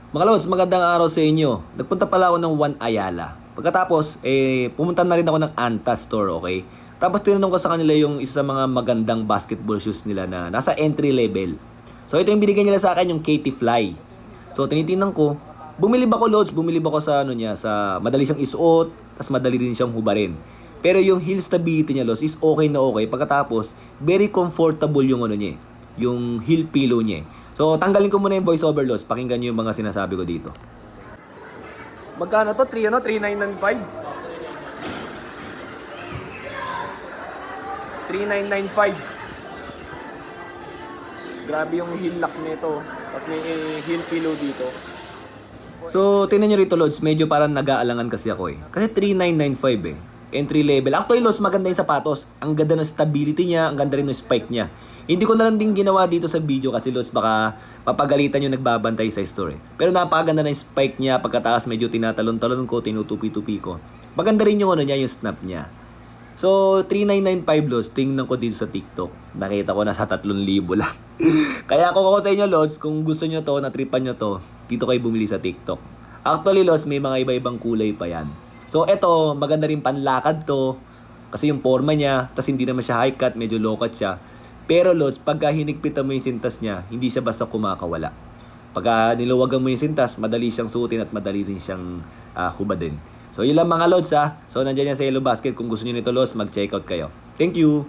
Mga lods, magandang araw sa inyo. Nagpunta pala ako ng One Ayala. Pagkatapos, pumunta na rin ako ng Anta store, okay? Tapos tinanong ko sa kanila yung isa sa mga magandang basketball shoes nila na nasa entry level. So ito yung binigay nila sa akin, yung KT Fly. So tinitingnan ko, bumili ba ko lods, bumili ba ko sa ano niya, sa madali siyang isuot, tas madali din siyang hubarin. Pero yung heel stability niya lods is okay na okay. Pagkatapos, very comfortable yung ano niya, yung heel pillow niya. So, tanggalin ko muna yung voice over loss. Pakinggan nyo yung mga sinasabi ko dito. Magkano to? 3995? 3995. Grabe yung heel lock nito. Tapos may heel pillow dito. So, tingnan nyo rito, Lods. Medyo parang nag-aalangan kasi ako eh. Kasi 3995 eh. Entry level. Actually, Lods, maganda yung sapatos. Ang ganda ng stability niya. Ang ganda rin ng spike niya. Hindi ko na lang din ginawa dito sa video kasi, Lods, baka papagalitan yung nagbabantay sa store eh. Pero napakaganda ng spike niya. Pagkataas medyo tinatalon-talon ko, tinutupi-tupi ko. Maganda rin yung ano niya, yung snap niya. So, 3995 Lods, tingnan ko dito sa TikTok. Nakita ko nasa 3,000 lang. Kaya kung ako sa inyo, Lods, kung gusto nyo to, natripan nyo to, dito kayo bumili sa TikTok. Actually, Lods, may mga iba-ibang kulay pa yan. So, eto, maganda rin panlakad to. Kasi yung forma niya, tas hindi naman siya high cut, medyo low cut siya. Pero, Lods, pagka hinigpitan mo yung sintas niya, hindi siya basta kumakawala. Pagka niluwagan mo yung sintas, madali siyang suotin at madali rin siyang hubadin. So, yun lang mga Lods ha. So, nandiyan yan sa Yellow Basket. Kung gusto niyo nito, Lods, mag-check out kayo. Thank you!